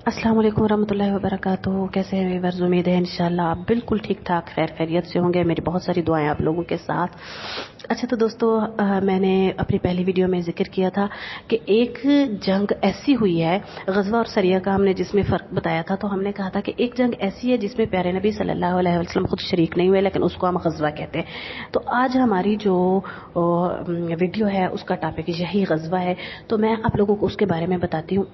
अस्सलाम वालेकुम रहमतुल्लाहि व बरकातुहू। कैसे हैं व्यूअर्स? उम्मीद है इंशाल्लाह आप बिल्कुल ठीक ठाक खैर खैरियत से होंगे। मेरी बहुत सारी दुआएं आप लोगों के साथ। अच्छा तो दोस्तों, मैंने अपनी पहली वीडियो में जिक्र किया था कि एक जंग ऐसी हुई है, गज़वा और सरिया का हमने जिसमें फ़र्क बताया था। तो हमने कहा था कि एक जंग ऐसी है जिसमें प्यारे नबी सल्लल्लाहु अलैहि वसल्लम खुद शरीक नहीं हुए, लेकिन उसको हम गज़वा कहते हैं। तो आज हमारी जो वीडियो है उसका टॉपिक यही गज़वा है। तो मैं आप लोगों को उसके बारे में बताती हूँ।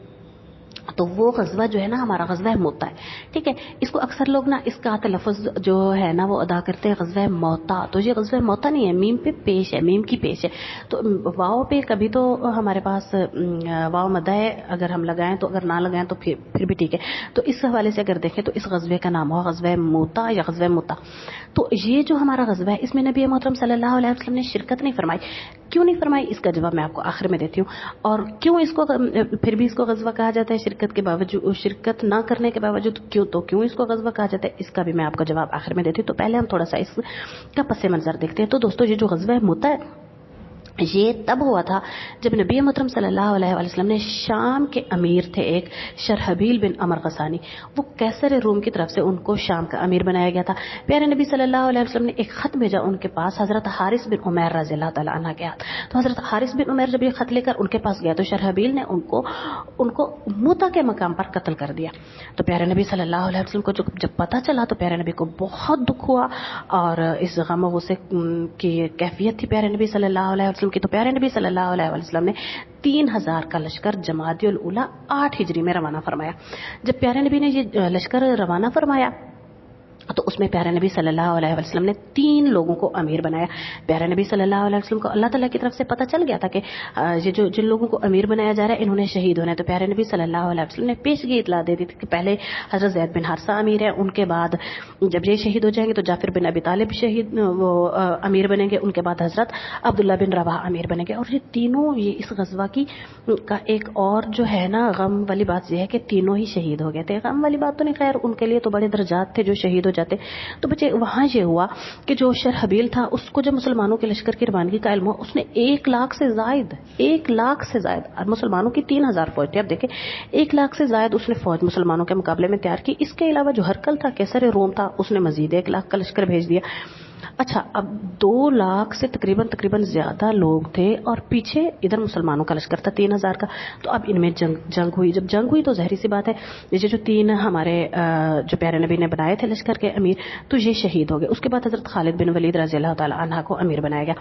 तो वो गज़वा जो है ना, हमारा गज़वा मौता है। ठीक है, इसको अक्सर लोग ना इसका तलफ़ुज़ जो है ना वो अदा करते हैं गज़वा मौता। तो ये गज़वा मौता नहीं है, मीम पे पेश है, मीम की पेश है। तो वाव पे कभी तो हमारे पास वाव मदा है, अगर हम लगाएं तो, अगर ना लगाएं तो फिर भी ठीक है। तो इस हवाले से अगर देखें तो इस गज़वे का नाम हुआ गज़वा मौता या गज़वा मुता। तो ये जो हमारा गज़वा है इसमें नबी मोहतरम सल्लल्लाहु अलैहि वसल्लम ने शिरकत नहीं फरमाई। क्यों नहीं फरमाई, इसका जवाब मैं आपको आखिर में देती हूँ। और क्यों इसको फिर भी इसको गज़वा कहा जाता है शिरकत के बावजूद, शिरकत ना करने के बावजूद क्यों इसको गज़वा कहा जाता है, इसका भी मैं आपको जवाब आखिर में देती हूँ। तो पहले हम थोड़ा सा इसका पस मंज़र देखते हैं। तो दोस्तों, ये जो गज़वा मुता है ये तब हुआ था जब नबी मोहतरम सल्लल्लाहु अलैहि वसल्लम ने शाम के अमीर थे एक शरहबील बिन अमर गसानी, वो कैसर रूम की तरफ से उनको शाम का अमीर बनाया गया था। प्यारे नबी सल्लल्लाहु अलैहि वसल्लम ने एक खत भेजा उनके पास हजरत हारिस बिन उमैर रज़ियल्लाहु तआला अन्हु के हाथ। तो हजरत हारिस बिन उमैर जब ये खत लेकर उनके पास गया तो शरहबील ने उनको मुता के मकाम पर कत्ल कर दिया। तो प्यारे नबी सल्लल्लाहु अलैहि वसल्लम को जब पता चला तो प्यारे नबी को बहुत दुख हुआ, और इस गम गुस्से की कैफियत थी प्यारे नबी सल्लल्लाहु अलैहि वसल्लम की। तो प्यारे नबी सल्लल्लाहु अलैहि वसल्लम ने 3000 का लश्कर जमादियुल उला 8 हिजरी में रवाना फरमाया। जब प्यारे नबी ने ये लश्कर रवाना फरमाया तो उसमें प्यारे नबी सल्लल्लाहु अलैहि वसल्लम ने 3 लोगों को अमीर बनाया। प्यारे नबी सल्लल्लाहु अलैहि वसल्लम को अल्लाह ताला की तरफ से पता चल गया था कि ये जो जिन लोगों को अमीर बनाया जा रहा है इन्होंने शहीद होना है। तो प्यारे नबी सल्लल्लाहु अलैहि वसल्लम ने पेशगी इतला दे दी थी कि पहले हजरत ज़ैद बिन हारिसा अमीर है, उनके बाद जब ये शहीद हो जाएंगे तो जाफिर बिन अबी तालिब शहीद वो अमीर बनेंगे, उनके बाद हजरत अब्दुल्ला बिन रवाह अमीर बनेंगे। और ये तीनों, ये इस गज़वा का एक और जो है ना गम वाली बात यह है कि तीनों ही शहीद हो गए थे। गम वाली बात तो नहीं, खैर उनके लिए तो बड़े दर्जात थे जो शहीद हो जाते। तो बच्चे वहां ये हुआ कि जो शरहबील था उसको जब मुसलमानों के लश्कर की रवानगी का इल्म हुआ, उसने 1 लाख से जायद और मुसलमानों की 3000 फौज थी। अब देखें 1 लाख से जायद उसने फौज मुसलमानों के मुकाबले में तैयार की। इसके अलावा जो हरकल था, कैसर रोम था, उसने मजीद 1 लाख का लश्कर भेज दिया। अच्छा, अब 2 लाख से तकरीबन ज्यादा लोग थे और पीछे इधर मुसलमानों का लश्कर था 3000 का। तो अब इनमें जंग हुई। जब जंग हुई तो ज़ाहिर सी बात है ये जो 3 हमारे जो प्यारे नबी ने बनाए थे लश्कर के अमीर, तो ये शहीद हो गए। उसके बाद हजरत खालिद बिन वलीद रज़ियल्लाहु तआला अन्हु को अमीर बनाया गया।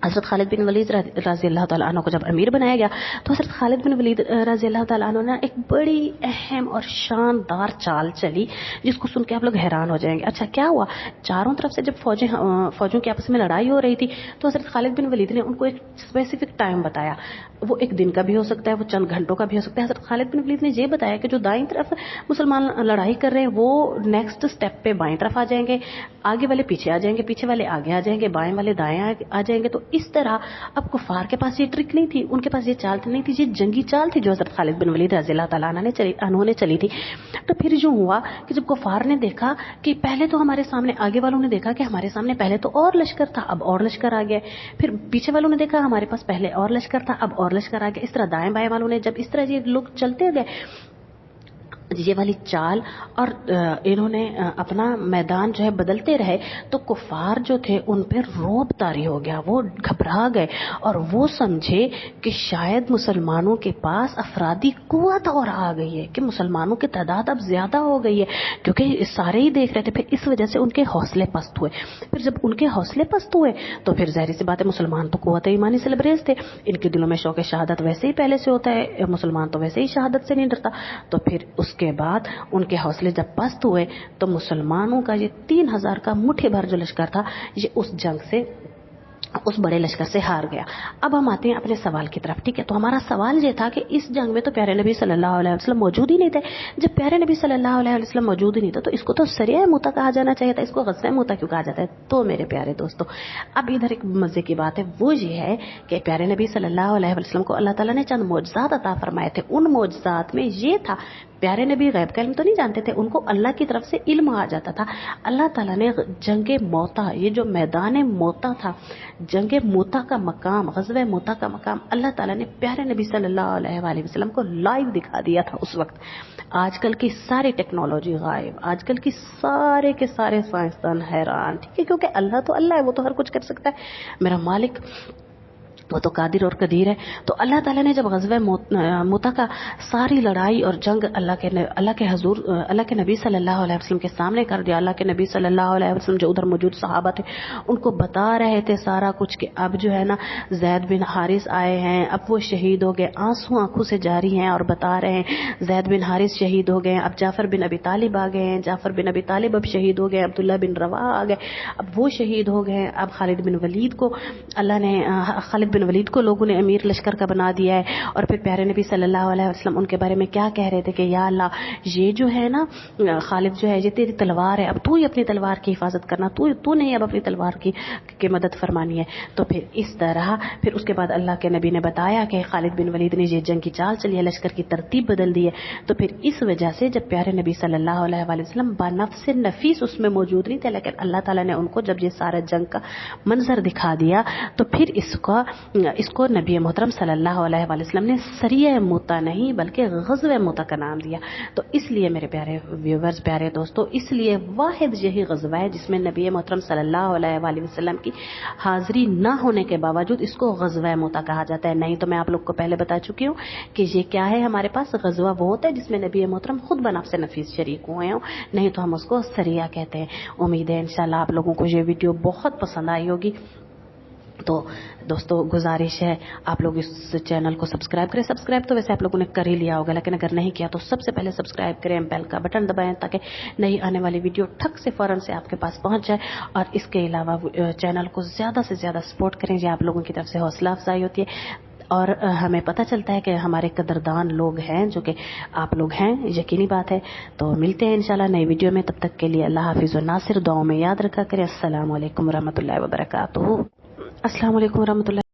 हज़रत खालिद बिन वलीद रज़ियल्लाहु तआला अन्हु को जब अमीर बनाया गया तो हज़रत खालिद बिन वलीद रज़ियल्लाहु तआला अन्हु ने एक बड़ी अहम और शानदार चाल चली जिसको सुन के आप लोग हैरान हो जाएंगे। अच्छा, क्या हुआ? चारों तरफ से जब फौजों की आपस में लड़ाई हो रही थी तो हज़रत खालिद बिन वलीद ने उनको एक स्पेसिफिक टाइम बताया। वो एक दिन का भी हो सकता है, वो चंद घंटों का भी हो सकता है। हज़रत खालिद बिन वलीद ने ये बताया कि जो दाईं तरफ मुसलमान लड़ाई कर रहे हैं वो नेक्स्ट स्टेप पे बाईं तरफ आ जाएंगे, आगे वाले पीछे आ जाएंगे, पीछे वाले आगे आ जाएंगे, बाएं वाले दाएं आ जाएंगे। तो इस तरह अब कुफार के पास ये ट्रिक नहीं थी, उनके पास ये चाल नहीं थी, ये जंगी चाल थी जो हज़रत खालिद बिन वलीद रज़ियल्लाहु तआला अन्हु ने चली थी। तो फिर जो हुआ कि जब कुफार ने देखा कि पहले तो हमारे सामने, आगे वालों ने देखा कि हमारे सामने पहले तो और लश्कर था, अब और लश्कर आ गया, फिर पीछे वालों ने देखा हमारे पास पहले और लश्कर था, अब और लश्कर आ गया। इस तरह दाएं बाएं वालों ने, जब इस तरह ये लोग चलते गए ये वाली चाल और इन्होंने अपना मैदान जो है बदलते रहे, तो कुफार जो थे उन पर रोब तारी हो गया। वो घबरा गए और वो समझे कि शायद मुसलमानों के पास अफरादी कुव्वत और आ गई है, कि मुसलमानों की तादाद अब ज्यादा हो गई है, क्योंकि सारे ही देख रहे थे। फिर इस वजह से उनके हौसले पस्त हुए। फिर जब उनके हौसले पस्त हुए तो फिर जाहिर सी बात है मुसलमान तो कुव्वत ईमानी से लबरेज थे, इनके दिलों में शौक शहादत वैसे ही पहले से होता है, मुसलमान तो वैसे ही शहादत से नहीं डरता। तो फिर उसके बाद उनके हौसले जब पस्त हुए तो मुसलमानों का ये 3000 का मुट्ठी भर जो लश्कर था ये उस जंग से, उस बड़े लश्कर से हार गया। अब हम आते हैं अपने सवाल की तरफ। ठीक है, तो हमारा सवाल ये था कि इस जंग में तो प्यारे नबी सल्लल्लाहु अलैहि वसल्लम मौजूद ही नहीं थे। जब प्यारे नबी सल्लल्लाहु अलैहि वसल्लम मौजूद ही नहीं था तो इसको तो सरिया मुता कहा जाना चाहिए था, इसको गज़वा मुता क्यों कहा जाता है? तो मेरे प्यारे दोस्तों, अब इधर एक मजे की बात है, वो ये है कि प्यारे नबी सल्लल्लाहु अलैहि वसल्लम को अल्लाह ताला ने चंद मौजज़ात अता फरमाए थे। उन मौजज़ात में ये था, प्यारे नबी गैब का इल्म तो नहीं जानते थे, उनको अल्लाह की तरफ से इल्म आ जाता था। अल्लाह ताला ने जंगे मौता, ये जो मैदान मौता था, जंग मोता का मकाम, ग़ज़वा मोता का मकाम अल्लाह ताला ने प्यारे नबी सल्लल्लाहु अलैहि वसल्लम को लाइव दिखा दिया था उस वक्त। आजकल की सारी टेक्नोलॉजी गायब, आजकल की सारे के सारे साइंसदान हैरान, ठीक है, क्योंकि अल्लाह तो अल्लाह है, वो तो हर कुछ कर सकता है। मेरा मालिक वो तो कादिर और कदीर है। तो अल्लाह ताला ने जब ग़ज़वा मोता का सारी लड़ाई और जंग अल्लाह के नबी सल्लल्लाहु अलैहि वसल्लम के सामने कर दिया। अल्लाह के नबी सल्लल्लाहु अलैहि वसल्लम जो उधर मौजूद सहाबा थे उनको बता रहे थे सारा कुछ कि अब जो है ना ज़ैद बिन हारिस आए हैं, अब वो शहीद हो गए, आंसू आंखों से जारी हैं और बता रहे हैं ज़ैद बिन हारिस शहीद हो गए, अब जाफ़र बिन अबी तालिब आ गए हैं, जाफ़र बिन अबी तालिब अब शहीद हो गए, अब्दुल्ला बिन रवाह आ गए, अब वो शहीद हो गए, अब खालिद बिन वलीद को अल्लाह ने खालिद बिन वलीद को लोगों ने अमीर लश्कर का बना दिया है। और फिर प्यारे नबी सल्लल्लाहु अलैहि वसल्लम उनके बारे में क्या कह रहे थे कि या अल्लाह, ये जो है ना खालिद जो है ये तेरी तलवार है, अब तू ही अपनी तलवार की हिफाजत करना, तू नहीं अब अपनी तलवार की मदद फरमानी है। तो फिर इस तरह फिर उसके बाद अल्लाह के नबी ने बताया कि खालिद बिन वलीद ने ये जंग की चाल चली है, लश्कर की तरतीब बदल दी है। तो फिर इस वजह से जब प्यारे नबी सल्लल्लाहु अलैहि वसल्लम बानफ्स नफीस उसमें मौजूद नहीं थे, लेकिन अल्लाह ताला ने उनको जब ये सारा जंग का मंजर दिखा दिया तो फिर इसको नबी मोहतरम सल्लल्लाहु अलैहि वसल्लम ने सरिया मोता नहीं बल्कि ग़ज़वा मोता का नाम दिया। तो इसलिए मेरे प्यारे व्यूवर्स, प्यारे दोस्तों, इसलिए वाहिद यही ग़ज़वा है जिसमें नबी मोहतरम सल्लल्लाहु अलैहि वसल्लम की हाज़िरी ना होने के बावजूद इसको ग़ज़वा मोता कहा जाता है। नहीं तो मैं आप लोग को पहले बता चुकी हूँ कि ये क्या है, हमारे पास ग़ज़वा वो होता है जिसमें नबी मोहतरम खुद बनफ्स नफीस शरीक हुए हों, नहीं तो हम उसको सरिया कहते हैं। उम्मीद है इंशाल्लाह आप लोगों को ये वीडियो बहुत पसंद आई होगी। तो दोस्तों गुजारिश है आप लोग इस चैनल को सब्सक्राइब करें। सब्सक्राइब तो वैसे आप लोगों ने कर ही लिया होगा, लेकिन अगर नहीं किया तो सबसे पहले सब्सक्राइब करें, बेल का बटन दबाएं ताकि नई आने वाली वीडियो ठक से फौरन से आपके पास पहुंच जाए। और इसके अलावा चैनल को ज़्यादा से ज़्यादा सपोर्ट करें, ये आप लोगों की तरफ से हौसला अफजाई होती है और हमें पता चलता है कि हमारे कदरदान लोग हैं जो कि आप लोग हैं, यकीनी बात है। तो मिलते हैं इंशाल्लाह नई वीडियो में, तब तक के लिए अल्लाह हाफिज़ व नासिर, दुआओं में याद रखा करें। अस्सलाम वालेकुम रहमतुल्लाहि व बरकातुहू। अस्सलाम वालेकुम रहमतुल्लाहि।